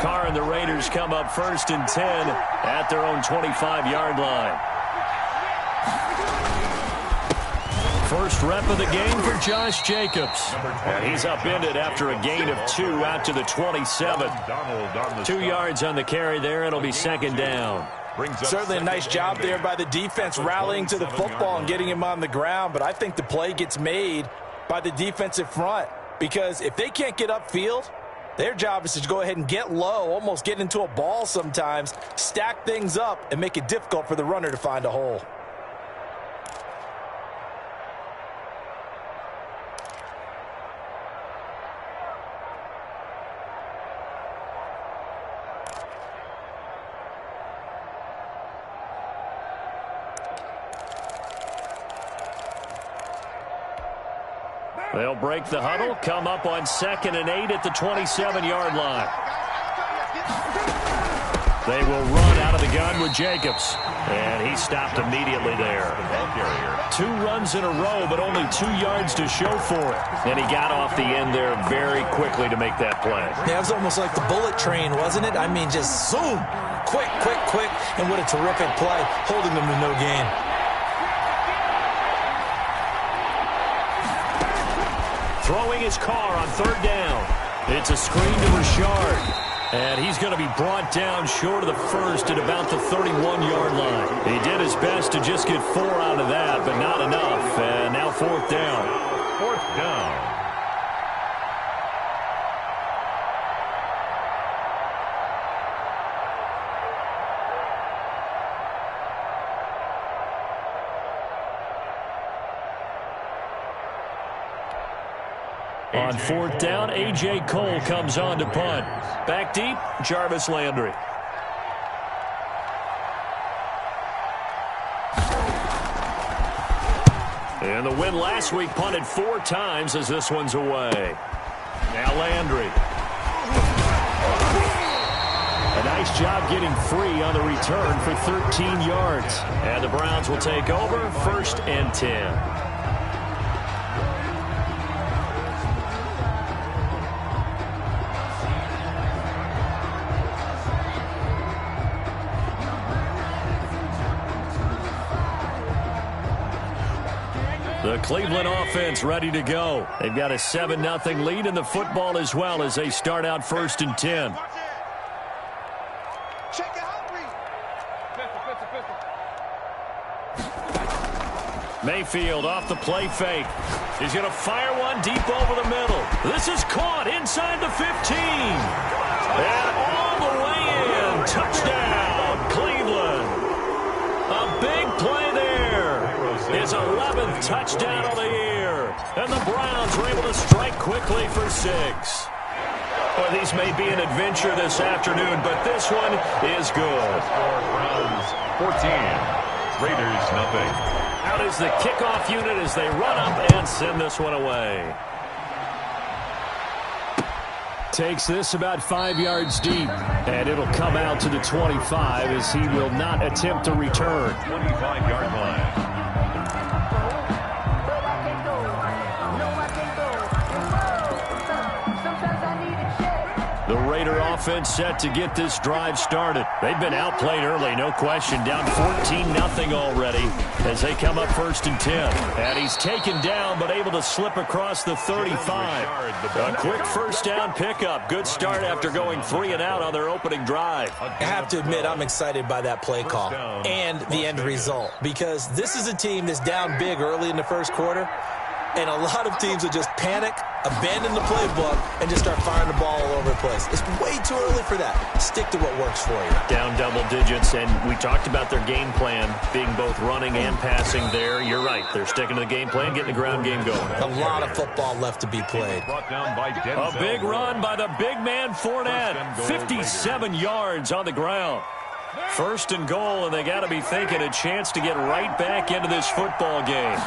Carr and the Raiders come up 1st and 10 at their own 25-yard line. First rep of the game for Josh Jacobs. And he's upended after a gain of 2 out to the 27. 2 yards on the carry there. It'll be 2nd down. Certainly a nice job there by the defense rallying to the football and getting him on the ground. But I think the play gets made by the defensive front. Because if they can't get upfield, their job is to go ahead and get low, almost get into a ball sometimes, stack things up, and make it difficult for the runner to find a hole. They'll break the huddle, come up on 2nd and 8 at the 27-yard line. They will run out of the gun with Jacobs. And he stopped immediately there. 2 runs in a row, but only 2 yards to show for it. And he got off the end there very quickly to make that play. Yeah, it was almost like the bullet train, wasn't it? I mean, just zoom. Quick, quick, quick. And what a terrific play, holding them to no gain. Throwing his Carr on 3rd down. It's a screen to Rashard. And he's going to be brought down short of the first at about the 31-yard line. He did his best to just get 4 out of that, but not enough. And now 4th down. 4th down. On 4th down, A.J. Cole comes on to punt. Back deep, Jarvis Landry. And the win last week punted 4 times as this one's away. Now Landry. A nice job getting free on the return for 13 yards. And the Browns will take over 1st and 10. The Cleveland offense ready to go. They've got a 7-0 lead in the football as well as they start out 1st and 10. Mayfield off the play fake. He's going to fire one deep over the middle. This is caught inside the 15. And all the way in. Touchdown, Cleveland. A big play there. His 11th touchdown of the year. And the Browns are able to strike quickly for 6. Well, these may be an adventure this afternoon, but this one is good. Browns 14, Raiders nothing. Out is the kickoff unit as they run up and send this one away. Takes this about 5 yards deep, and it'll come out to the 25 as he will not attempt to return. 25-yard line. The Raider offense set to get this drive started. They've been outplayed early, no question. Down 14-0 already as they come up 1st and 10. And he's taken down but able to slip across the 35. A quick 1st down pickup. Good start after going 3 and out on their opening drive. I have to admit, I'm excited by that play call and the end result because this is a team that's down big early in the 1st quarter. And a lot of teams will just panic, abandon the playbook, and just start firing the ball all over the place. It's way too early for that. Stick to what works for you. Down double digits, and we talked about their game plan being both running and passing there. You're right. They're sticking to the game plan, getting the ground game going. A lot of football left to be played. A big run by the big man Fournette. 57 yards on the ground. 1st and goal, and they got to be thinking a chance to get right back into this football game.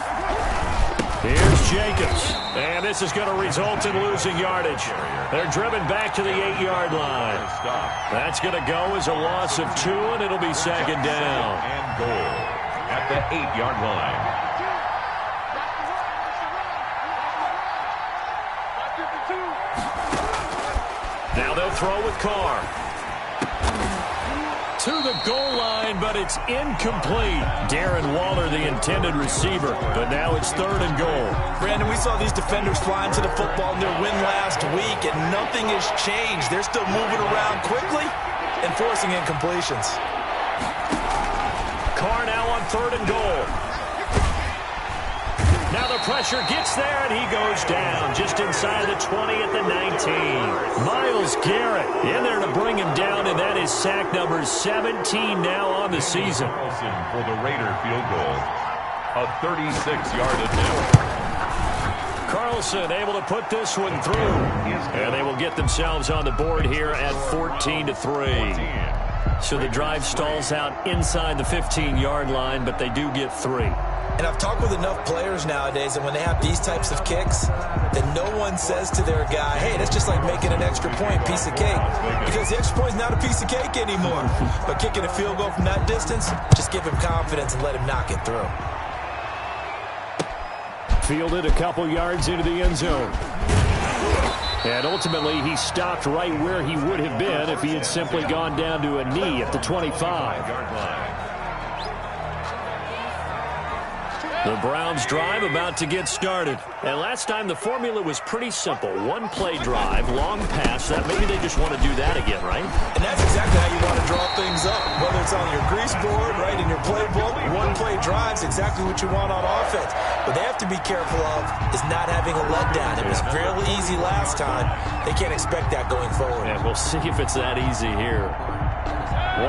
Here's Jacobs, and this is going to result in losing yardage. They're driven back to the 8-yard line. That's going to go as a loss of 2, and it'll be 2nd down. And goal at the 8-yard line. Now they'll throw with Carr. To the goal line, but it's incomplete. Darren Waller, the intended receiver, but now it's 3rd and goal. Brandon, we saw these defenders flying to the football in their win last week, and nothing has changed. They're still moving around quickly and forcing incompletions. Carr now on 3rd and goal. Now the pressure gets there, and he goes down just inside the 20 at the 19. Myles Garrett in there to bring him down, and that is sack number 17 now on the season. For the Raider field goal, a 36-yard attempt. Carlson able to put this one through, and they will get themselves on the board here at 14-3. So the drive stalls out inside the 15-yard line, but they do get 3. And I've talked with enough players nowadays that when they have these types of kicks, that no one says to their guy, hey, that's just like making an extra point, piece of cake. Because the extra point is not a piece of cake anymore. But kicking a field goal from that distance, just give him confidence and let him knock it through. Fielded a couple yards into the end zone. And ultimately, he stopped right where he would have been if he had simply gone down to a knee at the 25. The Browns drive about to get started. And last time the formula was pretty simple. One play drive, long pass. That maybe they just want to do that again, right? And that's exactly how you want to draw things up. Whether it's on your grease board, right, in your playbook, one play drive's exactly what you want on offense. What they have to be careful of is not having a letdown. It was fairly easy last time. They can't expect that going forward. And we'll see if it's that easy here.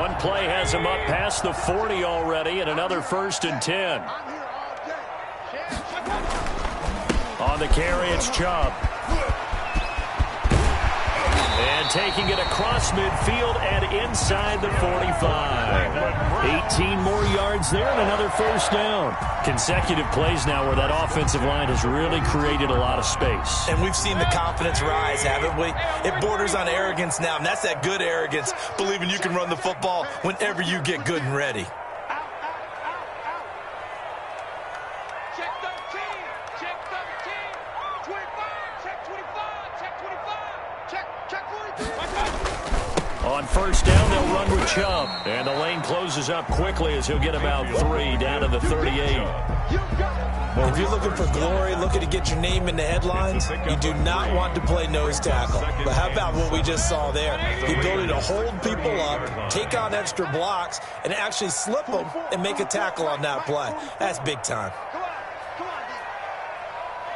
One play has him up past the 40 already, and another 1st and 10. On the carry, it's Chubb. And taking it across midfield and inside the 45. 18 more yards there and another 1st down. Consecutive plays now where that offensive line has really created a lot of space. And we've seen the confidence rise, haven't we? It borders on arrogance now, and that's that good arrogance, believing you can run the football whenever you get good and ready. On 1st down, they'll run with Chubb. And the lane closes up quickly as he'll get about 3 down to the 38. If you're looking for glory, looking to get your name in the headlines, you do not want to play nose tackle. But how about what we just saw there? The ability to hold people up, take on extra blocks, and actually slip them and make a tackle on that play. That's big time. Come on.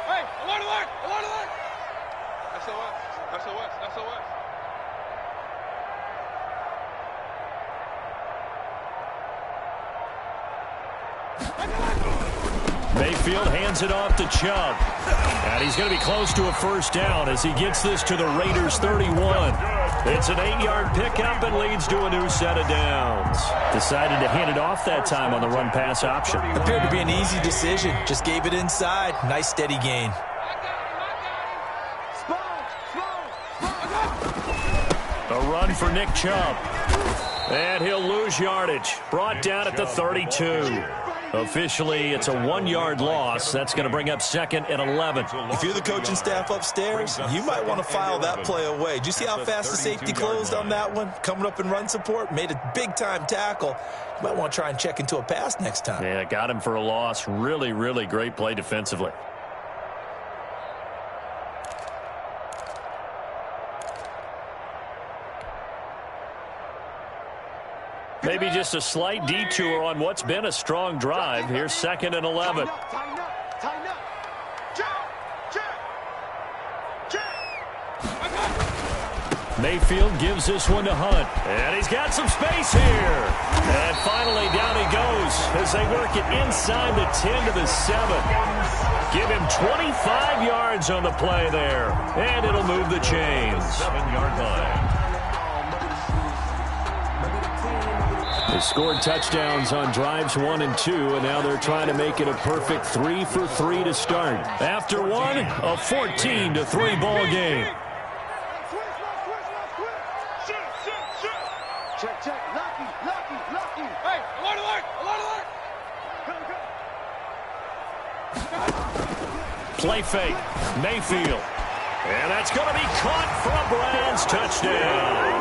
Hey, alert, alert, alert, alert. SOS, SOS, SOS. Mayfield hands it off to Chubb. And he's going to be close to a 1st down as he gets this to the Raiders' 31. It's an 8-yard pickup and leads to a new set of downs. Decided to hand it off that time on the run-pass option. Appeared to be an easy decision. Just gave it inside. Nice steady gain. A run for Nick Chubb. And he'll lose yardage. Brought down at the 32. Officially, it's a 1-yard loss. That's going to bring up 2nd and 11. If you're the coaching staff upstairs, you might want to file that play away. Did you see how fast the safety closed on that one? Coming up in run support, made a big-time tackle. You might want to try and check into a pass next time. Yeah, got him for a loss. Really, really great play defensively. Maybe just a slight detour on what's been a strong drive. Here's 2nd and 11. Mayfield gives this one to Hunt. And he's got some space here. And finally down he goes as they work it inside the 10 to the 7. Give him 25 yards on the play there. And it'll move the chains. 7-yard line. They scored touchdowns on drives 1 and 2, and now they're trying to make it a perfect 3 for 3 to start. After one, a 14-3 ball game. Check. Lucky. Hey, alert. Play fake. Mayfield. And that's going to be caught for a Browns touchdown.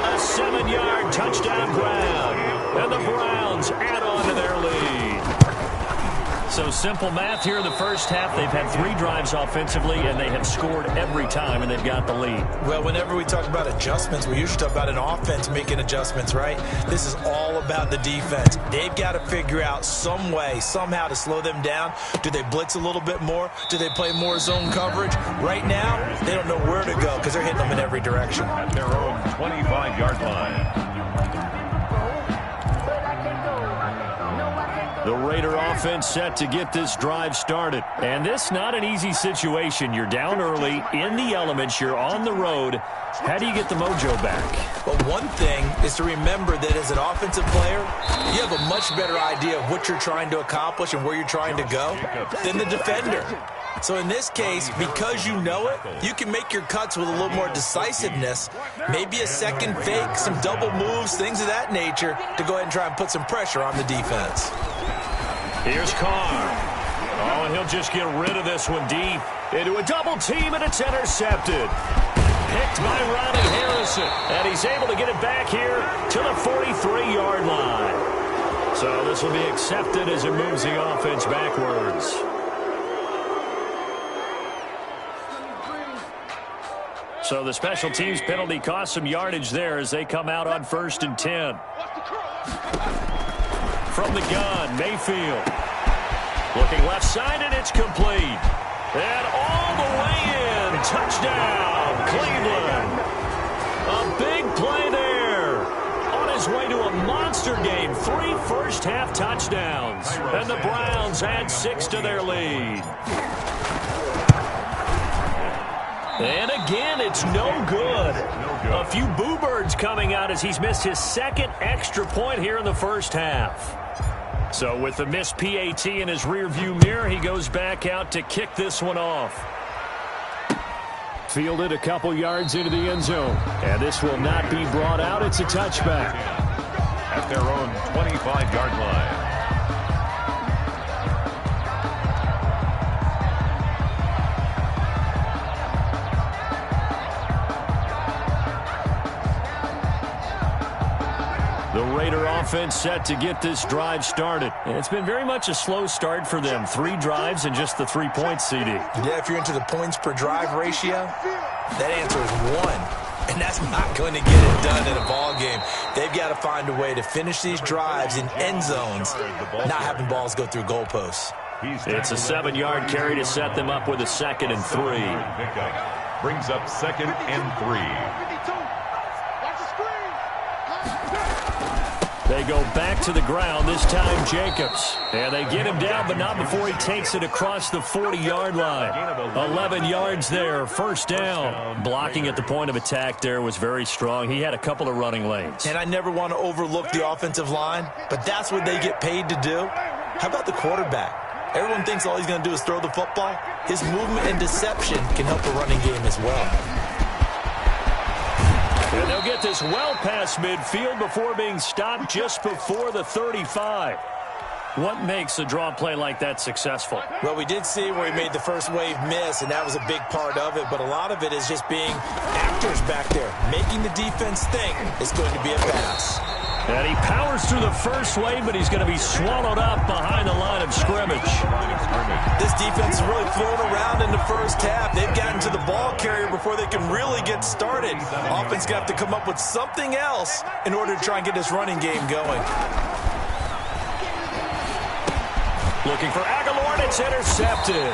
A 11-yard touchdown grab. And the Browns add on to their lead. So simple math here in the first half. They've had 3 drives offensively, and they have scored every time, and they've got the lead. Well, whenever we talk about adjustments, we usually talk about an offense making adjustments, right? This is all about the defense. They've got to figure out some way, somehow to slow them down. Do they blitz a little bit more? Do they play more zone coverage? Right now, they don't know where to go because they're hitting them in every direction. At their own 25-yard line. The Raider offense set to get this drive started. And this not an easy situation. You're down early, in the elements, you're on the road. How do you get the mojo back? Well, one thing is to remember that as an offensive player, you have a much better idea of what you're trying to accomplish and where you're trying to go than the defender. So in this case, because you know it, you can make your cuts with a little more decisiveness, maybe a second fake, some double moves, things of that nature, to go ahead and try and put some pressure on the defense. Here's Carr. Oh, and he'll just get rid of this one deep. Into a double team, and it's intercepted. Picked by Ronnie Harrison. And he's able to get it back here to the 43-yard line. So this will be accepted as it moves the offense backwards. So the special teams penalty cost some yardage there as they come out on 1st and 10. From the gun, Mayfield. Looking left side, and it's complete. And all the way in. Touchdown, Cleveland. A big play there. On his way to a monster game. 3 first-half touchdowns. And the Browns add 6 to their lead. And again, it's no good. A few boo birds coming out as he's missed his 2nd extra point here in the first half. So with the missed PAT in his rearview mirror, he goes back out to kick this one off. Fielded a couple yards into the end zone. And this will not be brought out. It's a touchback. At their own 25-yard line. The Raider offense set to get this drive started. And it's been very much a slow start for them. 3 drives and just the 3 points, CD. Yeah, if you're into the points per drive ratio, that answer is 1. And that's not going to get it done in a ball game. They've got to find a way to finish these drives in end zones, not having balls go through goalposts. It's a 7-yard carry to set them up with a 2nd and 3. Brings up 2nd and 3. They go back to the ground, this time Jacobs. And they get him down, but not before he takes it across the 40-yard line. 11 yards there, 1st down. Blocking at the point of attack there was very strong. He had a couple of running lanes. And I never want to overlook the offensive line, but that's what they get paid to do. How about the quarterback? Everyone thinks all he's going to do is throw the football. His movement and deception can help a running game as well. And they'll get this well past midfield before being stopped just before the 35. What makes a draw play like that successful? Well, we did see where he made the first wave miss, and that was a big part of it. But a lot of it is just being actors back there, making the defense think it's going to be a pass. And he powers through the first wave, but he's going to be swallowed up behind the line of scrimmage. This defense is really thrown around in the first half. They've gotten to the ball carrier before they can really get started. Offense going to have to come up with something else in order to try and get this running game going. Looking for Aguilar, and it's intercepted.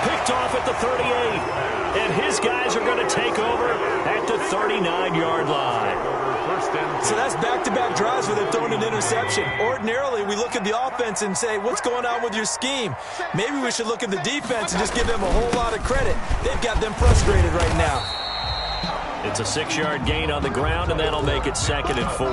Picked off at the 38. And his guys are going to take over at the 39-yard line. So that's back-to-back drives where they've thrown an interception. Ordinarily, we look at the offense and say, what's going on with your scheme? Maybe we should look at the defense and just give them a whole lot of credit. They've got them frustrated right now. It's a 6-yard gain on the ground, and that'll make it 2nd and 4.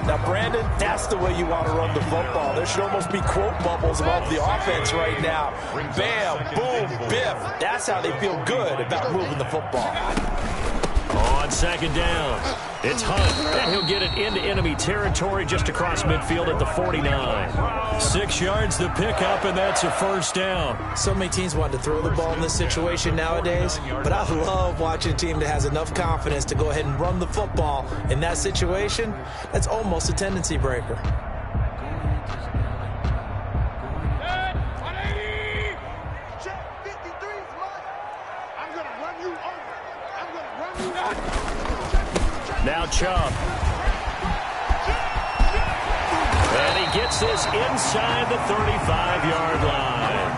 Now, Brandon, that's the way you want to run the football. There should almost be quote bubbles above the offense right now. Bam, boom, biff. That's how they feel good about moving the football. On second down, it's Hunt, and he'll get it into enemy territory just across midfield at the 49. 6 yards the pickup, and that's a first down. So many teams want to throw the ball in this situation nowadays, but I love watching a team that has enough confidence to go ahead and run the football in that situation. That's almost a tendency breaker. Now Chubb. And he gets this inside the 35-yard line.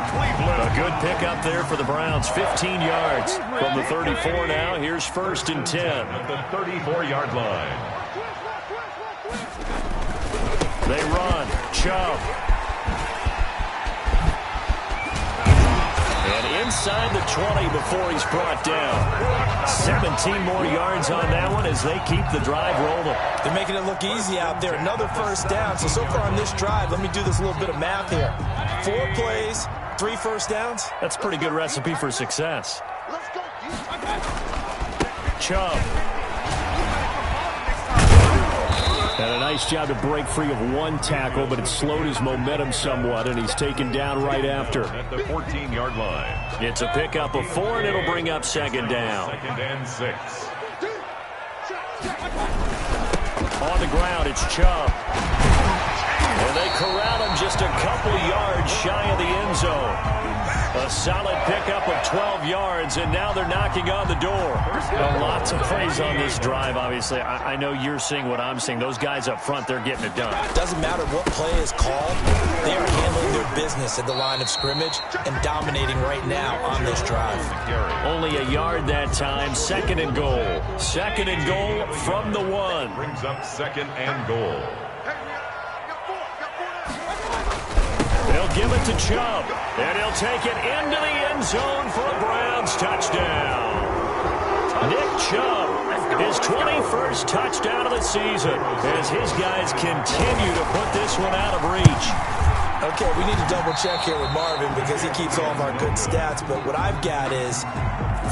A good pickup there for the Browns. 15 yards from the 34 now. Here's 1st and 10. At the 34-yard line. They run. Chubb. And inside the 20 before he's brought down. 17 more yards on that one as they keep the drive rolling. They're making it look easy out there. Another first down. So far on this drive, let me do this little bit of math here. 4 plays, 3 first downs. That's a pretty good recipe for success. Chubb. And a nice job to break free of 1 tackle, but it slowed his momentum somewhat, and he's taken down right after. At the 14-yard line. It's a pickup of 4, and it'll bring up 2nd down. 2nd and 6. On the ground, it's Chubb. And they corral him just a couple yards shy of the end zone. A solid pickup of 12 yards, and now they're knocking on the door. Well, lots of praise on this drive, obviously. I know you're seeing what I'm seeing. Those guys up front, they're getting it done. Doesn't matter what play is called. They are handling their business at the line of scrimmage and dominating right now on this drive. Only a yard that time. 2nd and goal. 2nd and goal from the 1. Brings up 2nd and goal. They'll give it to Chubb, and he'll take it into the end zone for a Browns touchdown. Nick Chubb, his 21st touchdown of the season, as his guys continue to put this one out of reach. Okay, we need to double check here with Marvin because he keeps all of our good stats, but what I've got is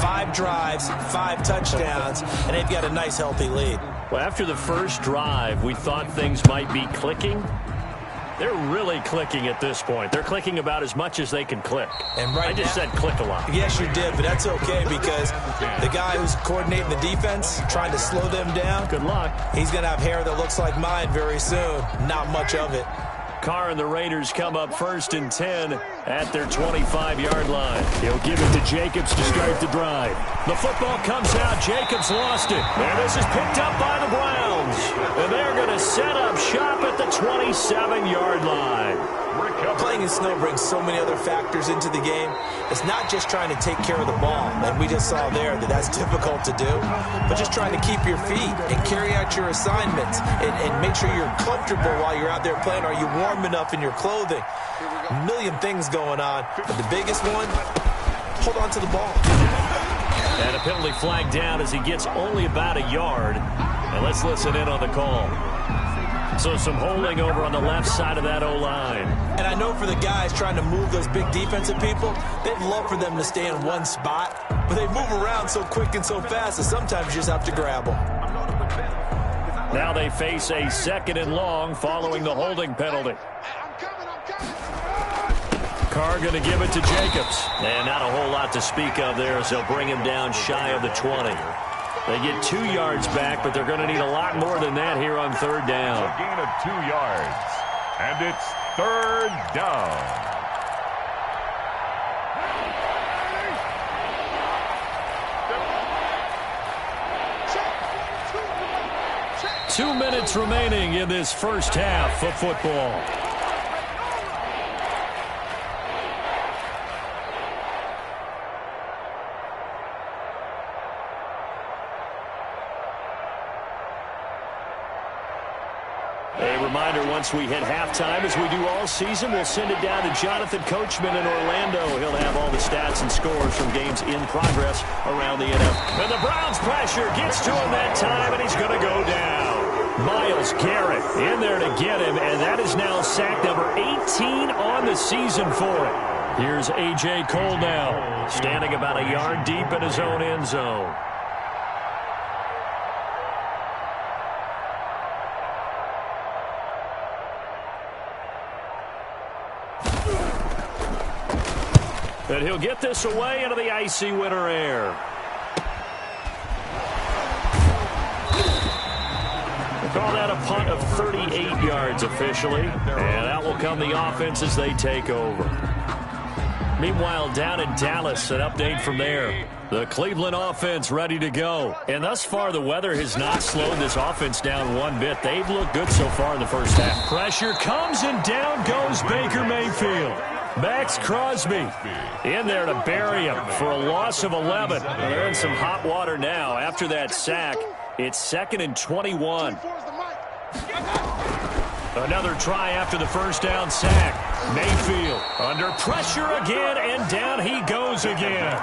5 drives, 5 touchdowns, and they've got a nice healthy lead. Well, after the first drive, we thought things might be clicking. They're really clicking at this point. They're clicking about as much as they can click. And right I just said click a lot. Yes, you did, but that's okay because the guy who's coordinating the defense, trying to slow them down, Good luck. he's going to have hair that looks like mine very soon. Not much of it. Carr and the Raiders come up 1st and 10 at their 25-yard line. He'll give it to Jacobs to start the drive. The football comes out. Jacobs lost it. And this is picked up by the Browns. And they're going to set up shop at the 27-yard line. Playing in snow brings so many other factors into the game. It's not just trying to take care of the ball, and we just saw there that that's difficult to do, but just trying to keep your feet and carry out your assignments and make sure you're comfortable while you're out there playing. Are you warm enough in your clothing? A million things going on, but the biggest one, hold on to the ball. And a penalty flag down as he gets only about a yard. And let's listen in on the call. So some holding over on the left side of that O-line. And I know for the guys trying to move those big defensive people, they'd love for them to stay in one spot, but they move around so quick and so fast that sometimes you just have to grab them. Now they face a 2nd and long following the holding penalty. Carr going to give it to Jacobs. And not a whole lot to speak of there as they'll bring him down shy of the 20. They get 2 yards back, but they're going to need a lot more than that here on 3rd down. A gain of 2 yards. And it's 3rd down. Two minutes remaining in this first half of football. A reminder, once we hit halftime, as we do all season, we'll send it down to Jonathan Coachman in Orlando. He'll have all the stats and scores from games in progress around the NFL. And the Browns pressure gets to him that time, and he's going to go down. Myles Garrett in there to get him, and that is now sack number 18 on the season for him. Here's A.J. Cole now, standing about a yard deep in his own end zone. And he'll get this away into the icy winter air. Call that a punt of 38 yards officially. And that will come the offense as they take over. Meanwhile, down in Dallas, an update from there. The Cleveland offense ready to go. And thus far, the weather has not slowed this offense down one bit. They've looked good so far in the first half. Pressure comes, and down goes Baker Mayfield. Max Crosby in there to bury him for a loss of 11. Well, they're in some hot water now after that sack. It's 2nd and 21. Another try after the first down sack. Mayfield under pressure again, and down he goes again.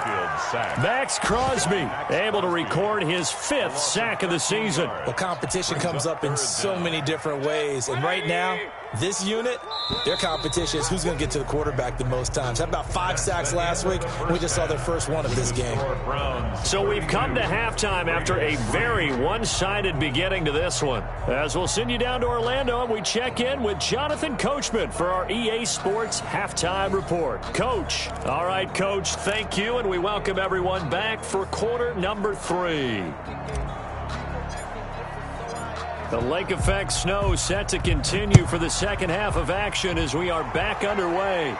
Max Crosby able to record his 5th sack of the season. Well, competition comes up in so many different ways, and right now, this unit, their competition is who's going to get to the quarterback the most times. Had about 5 sacks last week. We just saw their first one of this game. So we've come to halftime after a very one-sided beginning to this one. As we'll send you down to Orlando, and we check in with Jonathan Coachman for our EA Sports Halftime Report. Coach. All right, Coach, thank you, and we welcome everyone back for quarter number 3. The lake effect snow set to continue for the second half of action as we are back underway.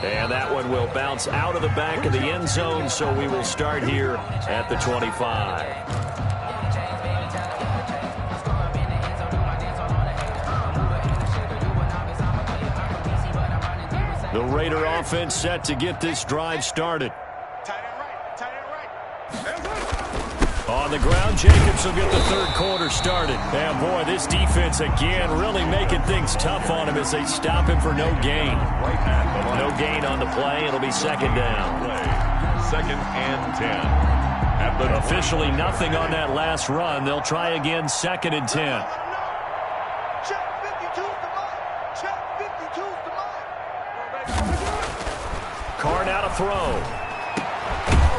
And that one will bounce out of the back of the end zone, so we will start here at the 25. The Raider offense set to get this drive started. On the ground, Jacobs will get the third quarter started. And, boy, this defense again really making things tough on him as they stop him for no gain. No gain on the play. It'll be 2nd down. 2nd and 10. Officially nothing on that last run. They'll try again 2nd and 10. Carr now to throw.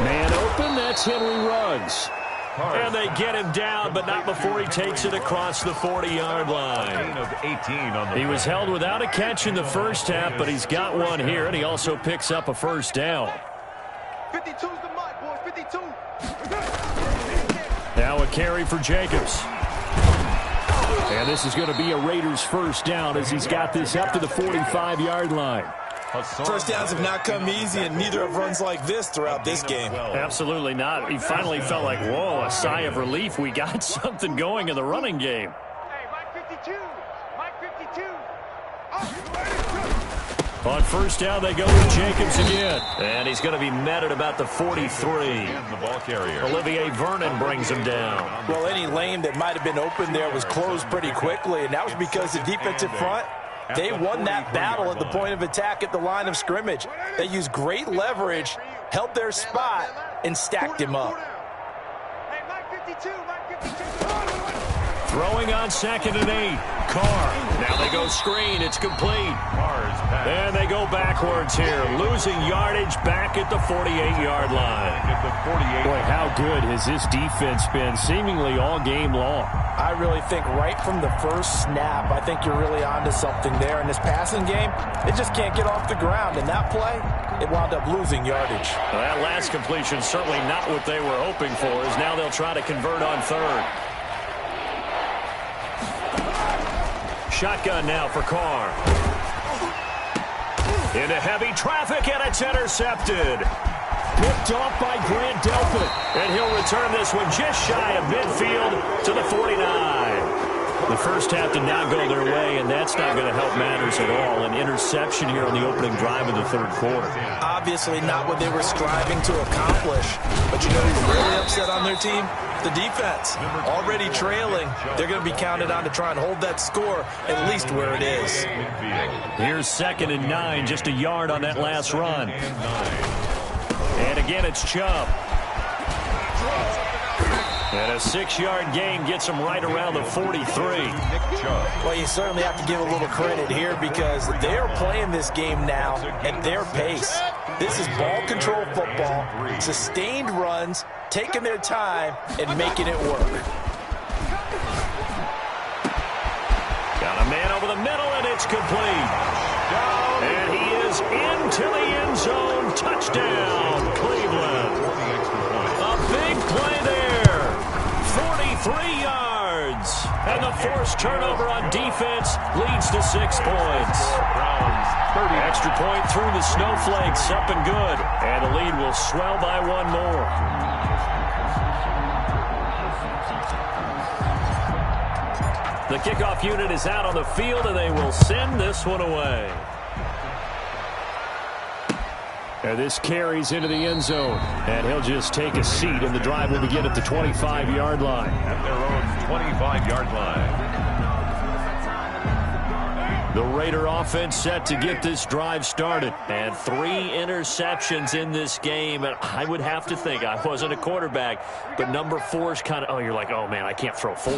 Man open, that's Henry Ruggs. And they get him down, but not before he takes it across the 40-yard line. He was held without a catch in the first half, but he's got one here, and he also picks up a first down. 52's the mark, boys, 52. Now a carry for Jacobs. And this is going to be a Raiders first down as he's got this up to the 45-yard line. First downs have not come easy, and neither have runs like this throughout this game. Absolutely not. He finally felt like, whoa, a sigh of relief. We got something going in the running game. Hey, Mike 52. Mike 52. On first down, they go with Jacobs again. And he's going to be met at about the 43. Olivier Vernon brings him down. Well, any lane that might have been open there was closed pretty quickly, and that was because the defensive front, they won that battle at the point of attack at the line of scrimmage. They used great leverage, held their spot, and stacked him up. Hey, Mike 52. Mike 52. Throwing on 2nd and 8. Carr. Now they go screen. It's complete. And they go backwards here. Losing yardage back at the 48-yard line. Boy, how good has this defense been seemingly all game long? I really think right from the first snap, I think you're really onto something there. In this passing game, it just can't get off the ground. And that play, it wound up losing yardage. Well, that last completion certainly not what they were hoping for, as now they'll try to convert on 3rd. Shotgun now for Carr. Into heavy traffic, and it's intercepted. Picked off by Grant Delpit. And he'll return this one just shy of midfield to the 49. The first half did not go their way, and that's not going to help matters at all. An interception here on the opening drive of the third quarter. Obviously not what they were striving to accomplish. But you know who's really upset on their team? The defense. Already trailing. They're going to be counted on to try and hold that score at least where it is. Here's 2nd and 9, just a yard on that last run. And again, it's Chubb. And a 6-yard gain gets him right around the 43. Well, you certainly have to give a little credit here because they're playing this game now at their pace. This is ball control football, sustained runs, taking their time, and making it work. Got a man over the middle, and it's complete. And he is into the end zone. Touchdown, Cleveland. A big play there. 43 yards. And the forced turnover on defense leads to 6 points. Extra point through the snowflakes. Up and good. And the lead will swell by 1 more. The kickoff unit is out on the field, and they will send this one away. And this carries into the end zone. And he'll just take a seat, and the drive will begin at the 25-yard line. At their own 25-yard line. The Raider offense set to get this drive started. And 3 interceptions in this game. And I would have to think, I wasn't a quarterback, but number 4 is kind of, oh, you're like, oh, man, I can't throw 4.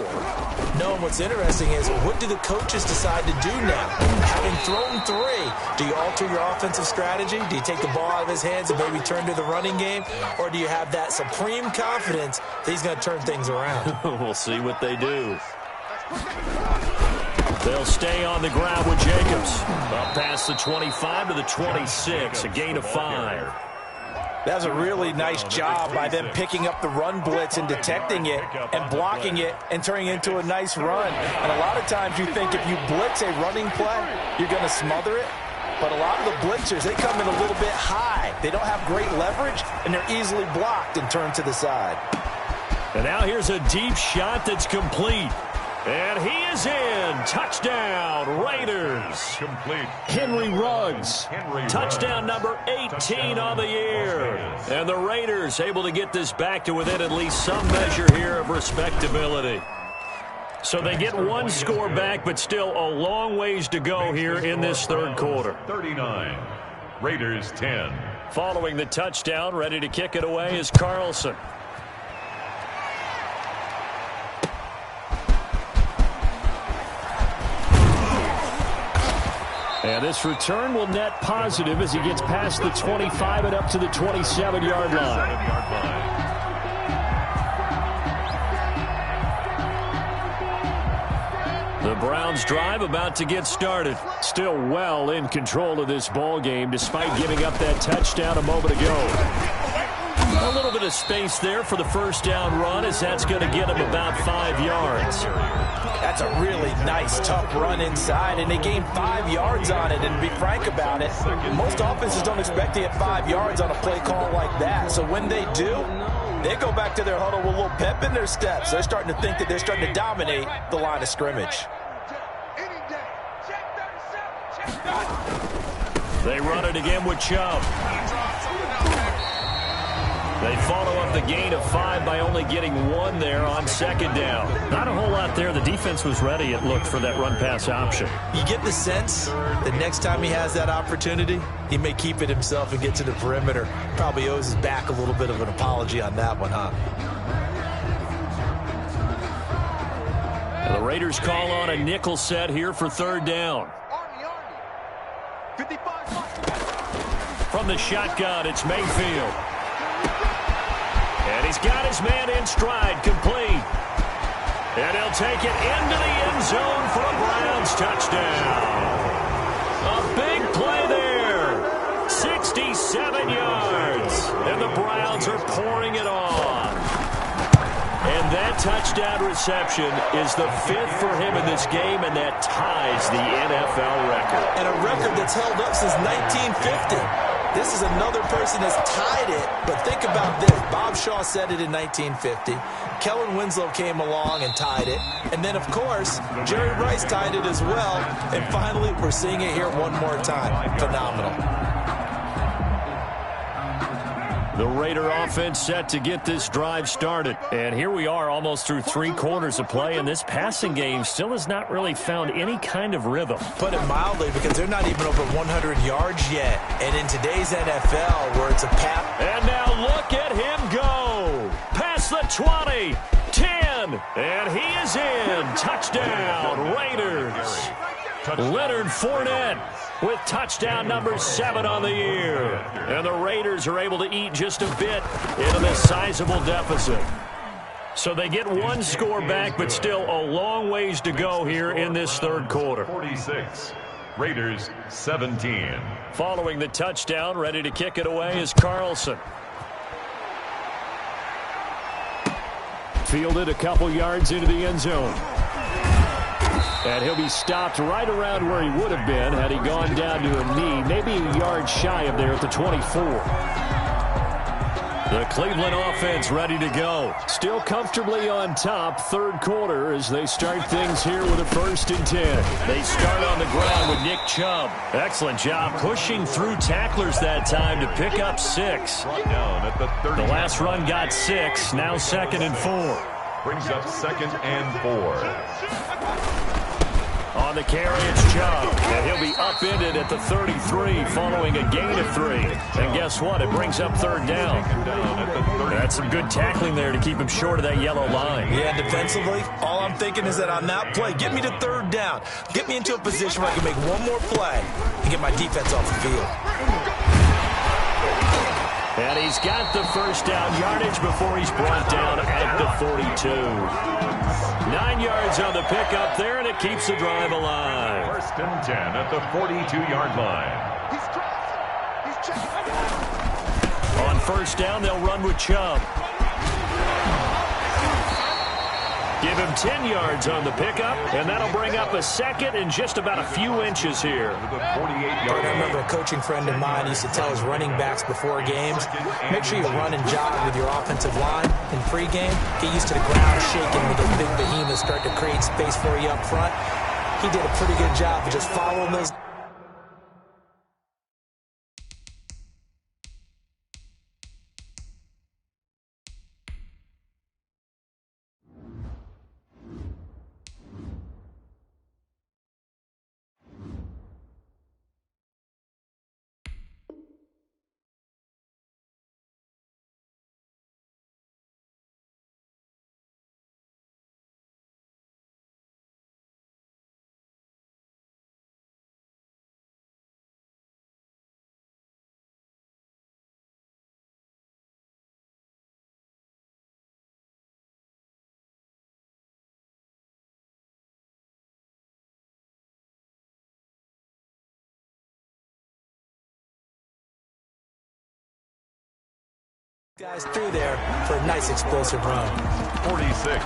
No, and what's interesting is, what do the coaches decide to do now? Having thrown 3, do you alter your offensive strategy? Do you take the ball out of his hands and maybe turn to the running game? Or do you have that supreme confidence that he's going to turn things around? We'll see what they do. They'll stay on the ground with Jacobs. Up past the 25 to the 26, a gain of 5. That was a really nice job by them picking up the run blitz and detecting it and blocking it and turning it into a nice run. And a lot of times you think if you blitz a running play, you're going to smother it. But a lot of the blitzers, they come in a little bit high. They don't have great leverage, and they're easily blocked and turned to the side. And now here's a deep shot that's complete. And he is in. Touchdown, Raiders. Complete. Henry Ruggs. Touchdown number 18 on the year. And the Raiders able to get this back to within at least some measure here of respectability. So they get 1 score back, but still a long ways to go here in this third quarter. 39. Raiders 10. Following the touchdown, ready to kick it away is Carlson. And this return will net positive as he gets past the 25 and up to the 27-yard line. The Browns drive about to get started. Still well in control of this ball game despite giving up that touchdown a moment ago. A little bit of space there for the first down run as that's going to get him about 5 yards. That's a really nice, tough run inside, and they gained 5 yards on it. And to be frank about it, most offenses don't expect to get 5 yards on a play call like that. So when they do, they go back to their huddle with a little pep in their steps. They're starting to think that they're starting to dominate the line of scrimmage. They run it again with Chubb. They follow up the gain of 5 by only getting 1 there on second down. Not a whole lot there. The defense was ready, it looked, for that run-pass option. You get the sense that next time he has that opportunity, he may keep it himself and get to the perimeter. Probably owes his back a little bit of an apology on that one, huh? And the Raiders call on a nickel set here for third down. From the shotgun, it's Mayfield. And he's got his man in stride, complete. And he'll take it into the end zone for a Browns touchdown. A big play there. 67 yards. And the Browns are pouring it on. And that touchdown reception is the 5th for him in this game, and that ties the NFL record. And a record that's held up since 1950. This is another person that's tied it, but think about this. Bob Shaw said it in 1950. Kellen Winslow came along and tied it. And then, of course, Jerry Rice tied it as well. And finally, we're seeing it here one more time. Phenomenal. The Raider offense set to get this drive started. And here we are almost through 3 quarters of play, and this passing game still has not really found any kind of rhythm. Put it mildly, because they're not even over 100 yards yet. And in today's NFL, where it's a pass. And now look at him go. Past the 20, 10, and he is in. Touchdown, Raiders. Leonard Fournette with touchdown number 7 on the year. And the Raiders are able to eat just a bit into this sizable deficit. So they get 1 score back, but still a long ways to go here in this third quarter. 46. Raiders 17. Following the touchdown, ready to kick it away is Carlson. Fielded a couple yards into the end zone. And he'll be stopped right around where he would have been had he gone down to a knee, maybe a yard shy of there at the 24. The Cleveland offense ready to go. Still comfortably on top, third quarter as they start things here with a 1st and 10. They start on the ground with Nick Chubb. Excellent job pushing through tacklers that time to pick up 6. Down at the 30. The last run got 6, now 2nd and 4. Brings up 2nd and 4. On the carry, it's Chubb. And he'll be upended at the 33 following a gain of 3. And guess what? It brings up 3rd down. That's some good tackling there to keep him short of that yellow line. Yeah, defensively, all I'm thinking is that on that play, get me to 3rd down. Get me into a position where I can make one more play and get my defense off the field. And he's got the 1st down yardage before he's brought down at the 42. 9 yards on the pickup there, and it keeps the drive alive. 1st and 10 at the 42-yard line. He's crossing. He's checking. On 1st down, they'll run with Chubb. Give him 10 yards on the pickup, and that'll bring up a 2nd and just about a few inches here. I remember a coaching friend of mine used to tell his running backs before games, make sure you run and jog with your offensive line in pregame. Get used to the ground shaking when those big behemoths start to create space for you up front. He did a pretty good job of just following those. Guys through there for a nice explosive run. 46.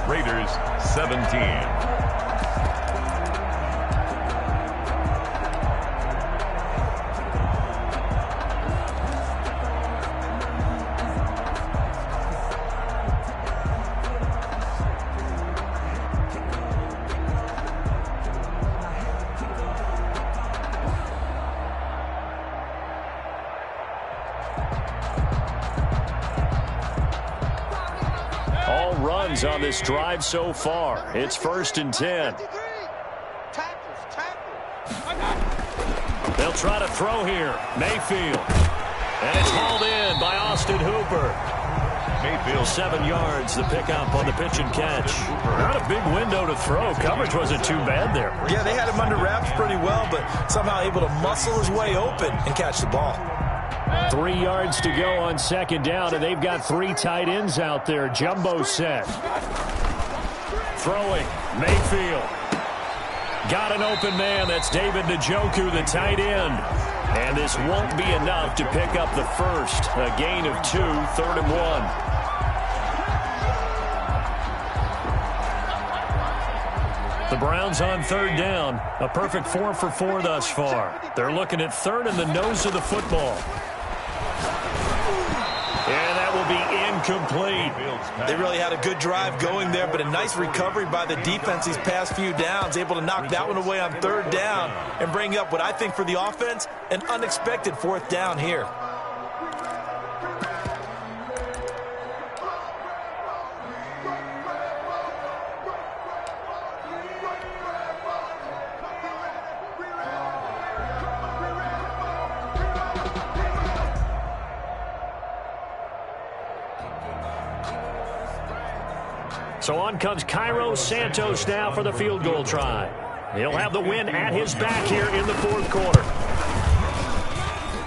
Raiders 17. On this drive so far. It's 1st and 10. They'll try to throw here. Mayfield. And it's hauled in by Austin Hooper. Mayfield 7 yards, the pickup on the pitch and catch. Not a big window to throw. Coverage wasn't too bad there. Yeah, they had him under wraps pretty well, but somehow able to muscle his way open and catch the ball. 3 yards to go on 2nd down, and they've got 3 tight ends out there. Jumbo set. Throwing. Mayfield. Got an open man. That's David Njoku, the tight end. And this won't be enough to pick up the 1st. A gain of 2, 3rd and 1. The Browns on 3rd down. A perfect 4 for 4 thus far. They're looking at 3rd in the nose of the football. And that will be incomplete. They really had a good drive going there, but a nice recovery by the defense these past few downs, able to knock that one away on 3rd down and bring up what I think for the offense, an unexpected 4th down here. So on comes Cairo Santos now for the field goal try. He'll have the win at his back here in the 4th quarter.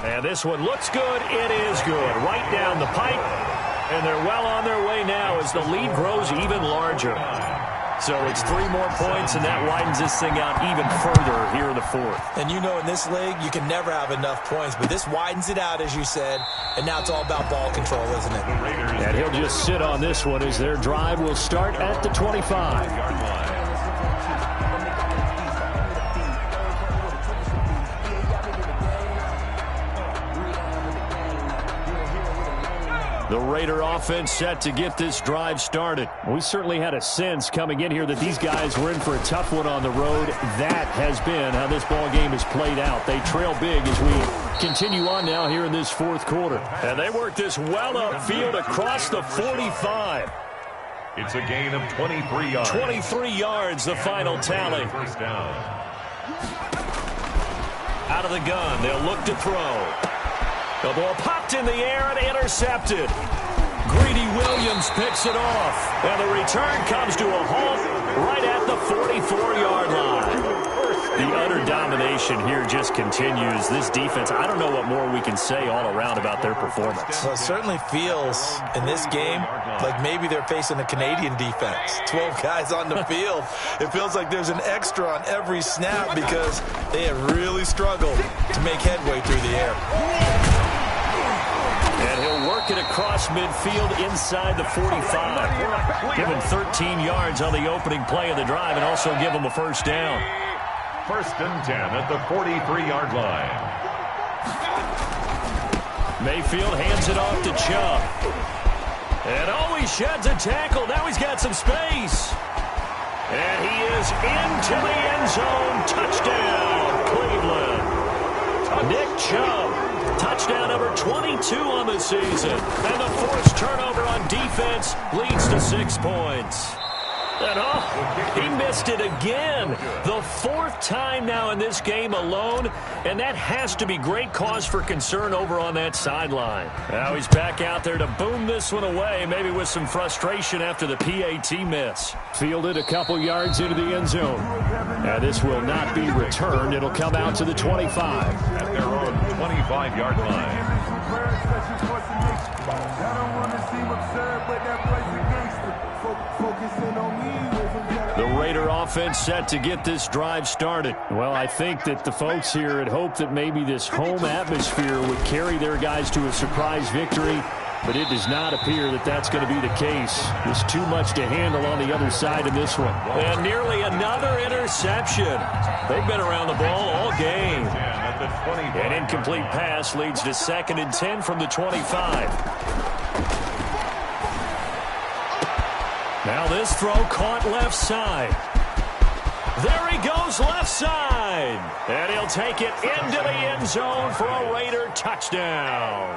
And this one looks good. It is good. Right down the pipe. And they're well on their way now as the lead grows even larger. So it's 3 more points, and that widens this thing out even further here in the fourth. And you know in this league, you can never have enough points, but this widens it out, as you said, and now it's all about ball control, isn't it? And he'll just sit on this one as their drive will start at the 25. The Raider offense set to get this drive started. We certainly had a sense coming in here that these guys were in for a tough one on the road. That has been how this ball game has played out. They trail big as we continue on now here in this fourth quarter. And they work this well upfield across the 45. It's a gain of 23 yards. 23 yards, the final tally. First down. Out of the gun, they'll look to throw. The ball popped in the air and intercepted. Greedy Williams picks it off. And the return comes to a halt right at the 44-yard line. The utter domination here just continues. This defense, I don't know what more we can say all around about their performance. Well, it certainly feels in this game like maybe they're facing a Canadian defense. 12 guys on the field. It feels like there's an extra on every snap because they have really struggled to make headway through the air. And he'll work it across midfield inside the 45. Give him 13 yards on the opening play of the drive and also give him a first down. First and 10 at the 43-yard line. Mayfield hands it off to Chubb. And he sheds a tackle. Now he's got some space. And he is into the end zone. Touchdown, Cleveland. Nick Chubb. Touchdown number 22 on the season. And the forced turnover on defense leads to 6 points. And he missed it again. The 4th time now in this game alone. And that has to be great cause for concern over on that sideline. Now he's back out there to boom this one away, maybe with some frustration after the PAT miss. Fielded a couple yards into the end zone. And this will not be returned. It'll come out to the 25. At their own 25-yard line. The Raider offense set to get this drive started. Well, I think that the folks here had hoped that maybe this home atmosphere would carry their guys to a surprise victory, but it does not appear that that's going to be the case. There's too much to handle on the other side of this one. And nearly another interception. They've been around the ball all game. An incomplete pass leads to 2nd and 10 from the 25. Now this throw caught left side. There he goes left side. And he'll take it into the end zone for a Raider touchdown.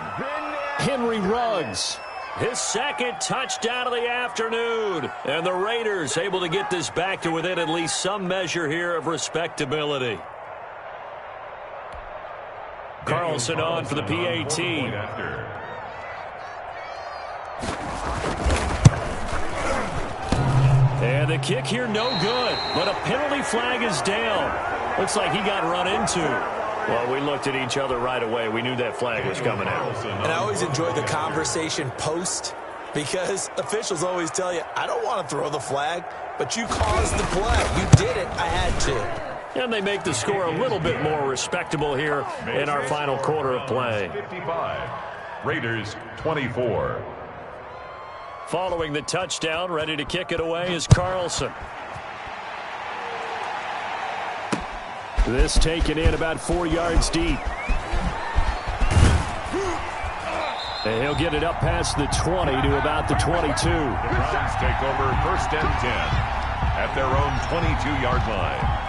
Henry Ruggs, his 2nd touchdown of the afternoon. And the Raiders able to get this back to within at least some measure here of respectability. Carlson on for the PAT. And the kick here, no good. But a penalty flag is down. Looks like he got run into. Well, we looked at each other right away. We knew that flag was coming out. And I always enjoy the conversation post because officials always tell you, I don't want to throw the flag, but you caused the play. You did it. I had to. And they make the score a little bit more respectable here in our final quarter of play. 55. Raiders 24. Following the touchdown, ready to kick it away is Carlson. This taken in about 4 yards deep. And he'll get it up past the 20 to about the 22. The Browns take over 1st and 10 at their own 22-yard line.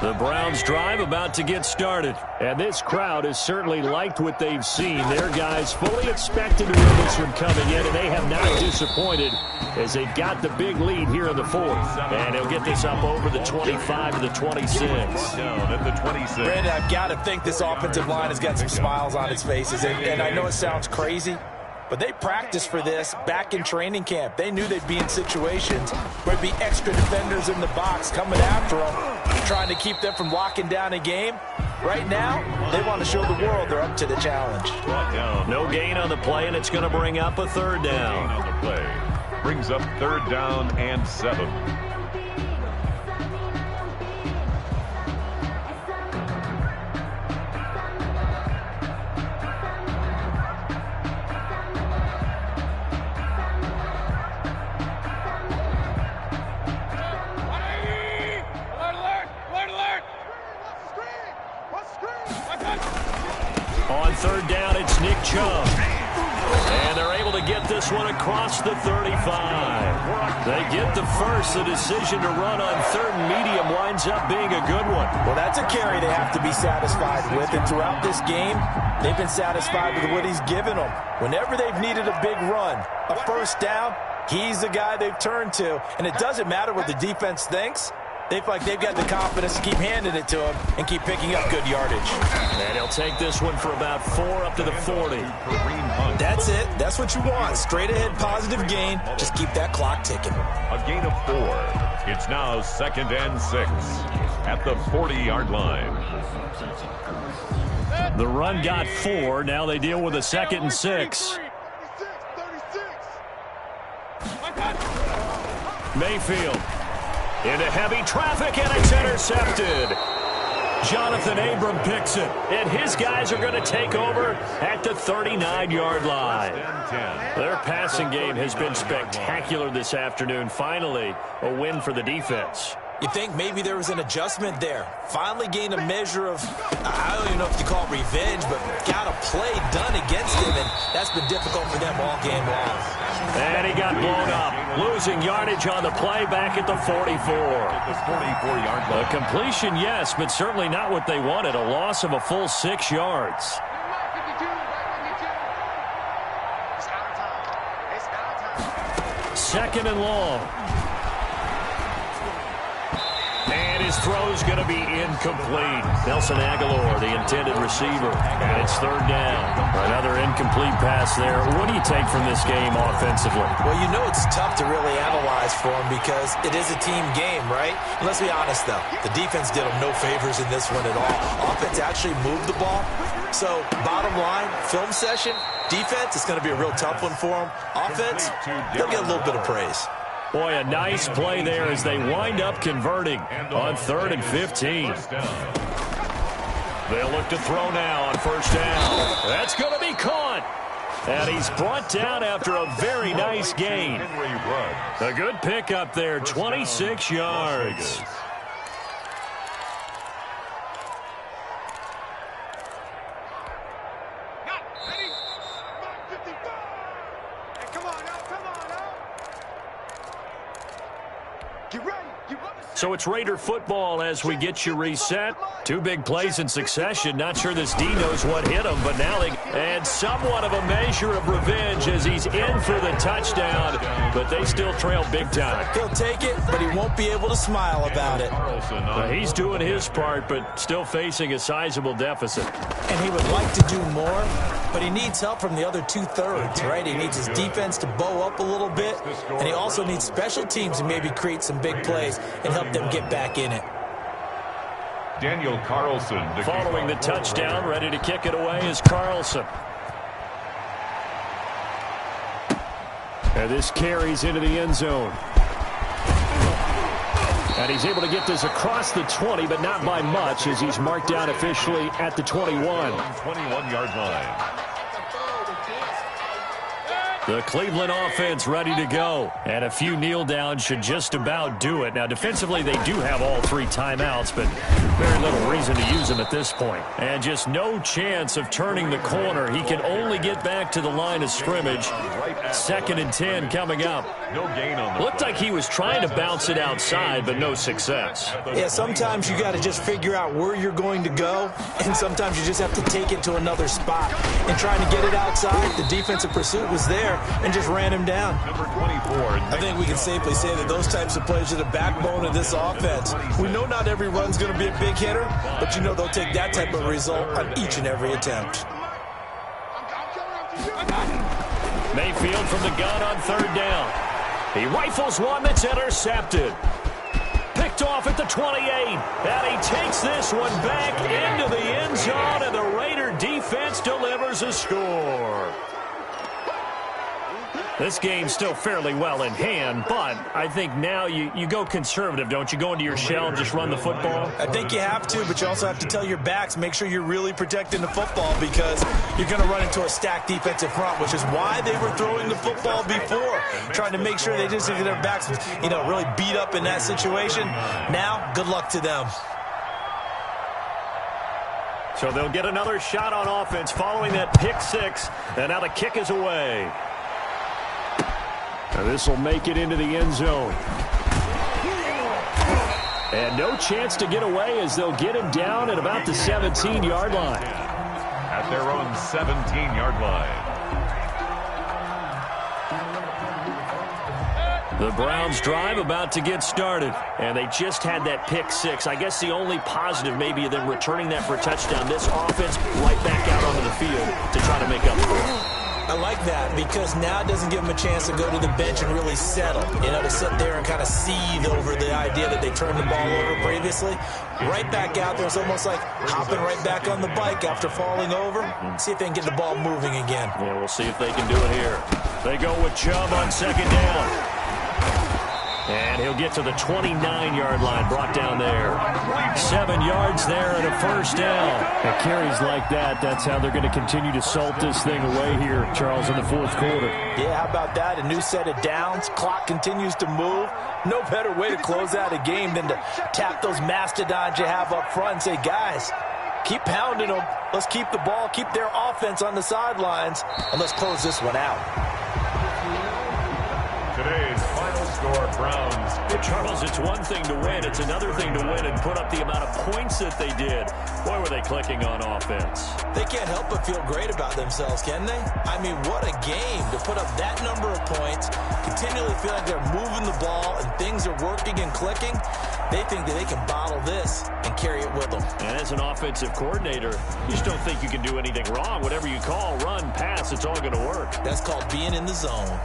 The Browns drive about to get started. And this crowd has certainly liked what they've seen. Their guys fully expected to win this one coming in, and they have not disappointed as they got the big lead here in the 4th. And he'll get this up over the 25 to the 26. Down at the 26. Brandon, I've got to think this offensive line has got some smiles on its faces. And I know it sounds crazy, but they practiced for this back in training camp. They knew they'd be in situations where there'd be extra defenders in the box coming after them, trying to keep them from locking down a game. Right now, they want to show the world they're up to the challenge. No gain on the play, and it's going to bring up a third down. On the play. Brings up 3rd down and 7. On 3rd down, it's Nick Chubb. And they're able to get this one across the 35. They get the first. The decision to run on 3rd and medium winds up being a good one. Well, that's a carry they have to be satisfied with. And throughout this game, they've been satisfied with what he's given them. Whenever they've needed a big run, a 1st down, he's the guy they've turned to. And it doesn't matter what the defense thinks. They feel like they've got the confidence to keep handing it to him and keep picking up good yardage. And he'll take this one for about 4 up to the 40. That's it. That's what you want. Straight ahead positive gain. Just keep that clock ticking. A gain of 4. It's now 2nd and 6 at the 40-yard line. The run got 4. Now they deal with a 2nd and 6. Mayfield into heavy traffic, and it's intercepted. Jonathan Abram picks it, and his guys are going to take over at the 39-yard line. Their passing game has been spectacular this afternoon. Finally, a win for the defense. You think maybe there was an adjustment there. Finally gained a measure of, I don't even know if you call it revenge, but got a play done against him, and that's been difficult for them all game long. And he got blown up, losing yardage on the play back at the 44. The 44-yard line. A completion, yes, but certainly not what they wanted. A loss of a full 6 yards. Second and long. And his throw's going to be incomplete. Nelson Aguilar, the intended receiver. And it's 3rd down. Another incomplete pass there. What do you take from this game offensively? Well, you know it's tough to really analyze for them because it is a team game, right? And let's be honest, though. The defense did them no favors in this one at all. Offense actually moved the ball. So, bottom line, film session, defense, it's going to be a real tough one for them. Offense, they'll get a little bit of praise. Boy, a nice play there as they wind up converting on 3rd and 15. They'll look to throw now on 1st down. That's going to be caught. And he's brought down after a very nice gain. A good pickup there, 26 yards. So it's Raider football as we get you reset. 2 big plays in succession. Not sure this D knows what hit him, but now they... And somewhat of a measure of revenge as he's in for the touchdown, but they still trail big time. He'll take it, but he won't be able to smile about it. He's doing his part, but still facing a sizable deficit. And he would like to do more, but he needs help from the other 2/3, right? He needs his defense to bow up a little bit, and he also needs special teams to maybe create some big plays and help them get back in it. Daniel Carlson. Following the touchdown, ready to kick it away is Carlson. And this carries into the end zone. And he's able to get this across the 20, but not by much as he's marked down officially at the 21. 21-yard line. The Cleveland offense ready to go. And a few kneel downs should just about do it. Now, defensively, they do have all 3 timeouts, but very little reason to use them at this point. And just no chance of turning the corner. He can only get back to the line of scrimmage. 2nd and 10 coming up. No gain on the Looked like he was trying to bounce it outside, but no success. Yeah, sometimes you got to just figure out where you're going to go, and sometimes you just have to take it to another spot. And trying to get it outside, the defensive pursuit was there and just ran him down. Number 24. I think we can safely say that those types of plays are the backbone of this offense. We know not every run's going to be a big hitter, but you know they'll take that type of result on each and every attempt. Mayfield from the gun on 3rd down. He rifles one that's intercepted. Picked off at the 28. And he takes this one back into the end zone, and the Raider defense delivers a score. This game's still fairly well in hand, but I think now you go conservative, don't you? Go into your shell and just run the football? I think you have to, but you also have to tell your backs, make sure you're really protecting the football because you're going to run into a stacked defensive front, which is why they were throwing the football before, trying to make sure they just get their backs, really beat up in that situation. Now, good luck to them. So they'll get another shot on offense following that pick six, and now the kick is away. And this will make it into the end zone. And no chance to get away as they'll get him down at about the 17-yard line. At their own 17-yard line. The Browns drive about to get started. And they just had that pick six. I guess the only positive maybe of them returning that for a touchdown. This offense right back out onto the field to try to make up for it. I like that because now it doesn't give them a chance to go to the bench and really settle, to sit there and kind of seethe over the idea that they turned the ball over previously. Right back out there, it's almost like hopping right back on the bike after falling over. See if they can get the ball moving again. Yeah, we'll see if they can do it here. They go with Chubb on 2nd down. And he'll get to the 29-yard line, brought down there. 7 yards there and a 1st down. At carries like that, that's how they're going to continue to salt this thing away here, Charles, in the 4th quarter. Yeah, how about that? A new set of downs. Clock continues to move. No better way to close out a game than to tap those mastodons you have up front and say, guys, keep pounding them. Let's keep the ball, keep their offense on the sidelines, and let's close this one out. Today's final score, Browns. Charles, it's one thing to win. It's another thing to win and put up the amount of points that they did. Boy, were they clicking on offense. They can't help but feel great about themselves, can they? I mean, what a game to put up that number of points, continually feel like they're moving the ball and things are working and clicking. They think that they can bottle this and carry it with them. And as an offensive coordinator, you just don't think you can do anything wrong. Whatever you call, run, pass, it's all going to work. That's called being in the zone.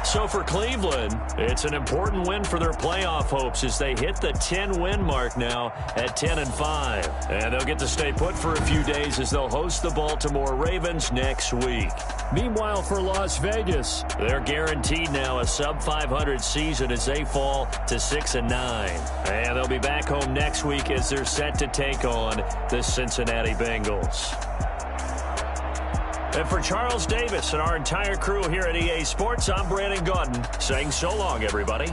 So for Cleveland, it's an important win for their playoff hopes as they hit the 10-win mark now at 10-5. And they'll get to stay put for a few days as they'll host the Baltimore Ravens next week. Meanwhile, for Las Vegas, they're guaranteed now a sub-500 season as they fall to 6-9. And they'll be back home next week as they're set to take on the Cincinnati Bengals. And for Charles Davis and our entire crew here at EA Sports, I'm Brandon Gaudin saying so long, everybody.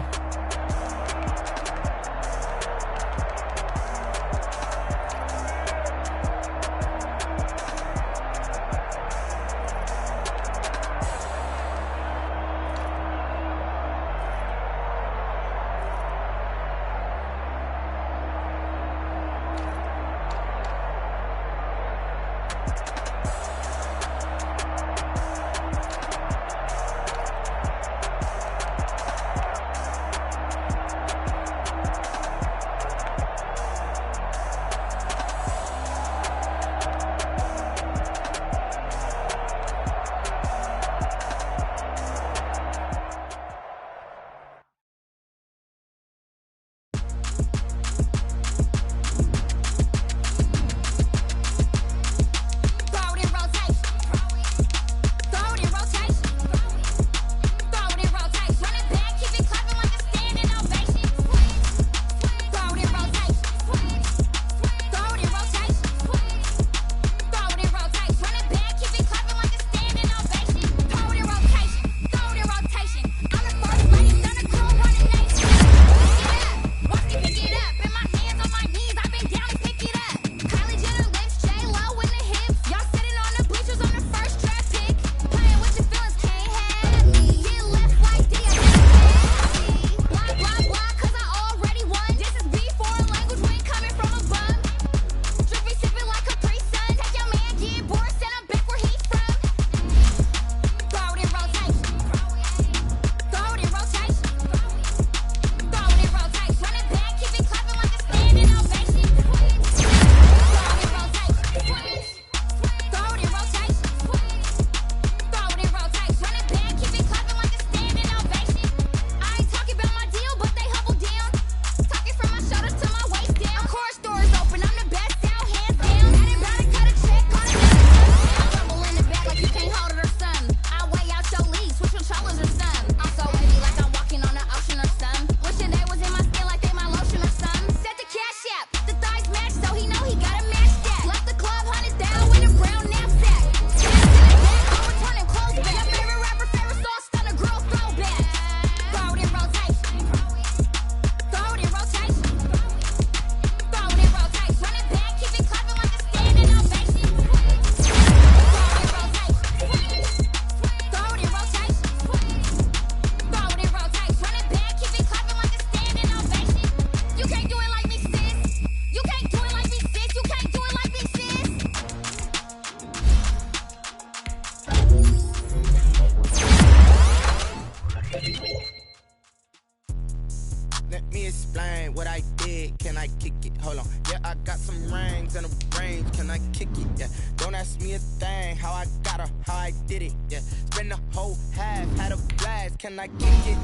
Let me explain what I did. Can I kick it? Hold on. Yeah, I got some rings and a range. Can I kick it? Yeah. Don't ask me a thing. How I got her, how I did it. Yeah. Spend the whole half, had a blast. Can I kick it?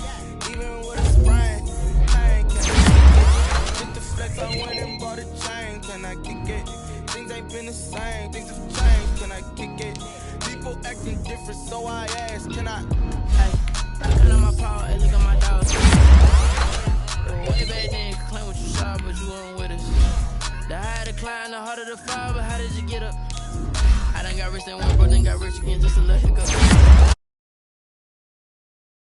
Even with a sprain. Pain, can I kick it? Hit the flex, I went and bought a chain. Can I kick it? Things ain't been the same. Things have changed. Can I kick it? People acting different, so I ask. Can I? Hey, look at my power. Hey, look at my dogs. Way back then, claim what you saw, but you weren't with us. The higher the climb, the harder the fall, but how did you get up? I done got rich, then went broke, then got rich again, just to let it go.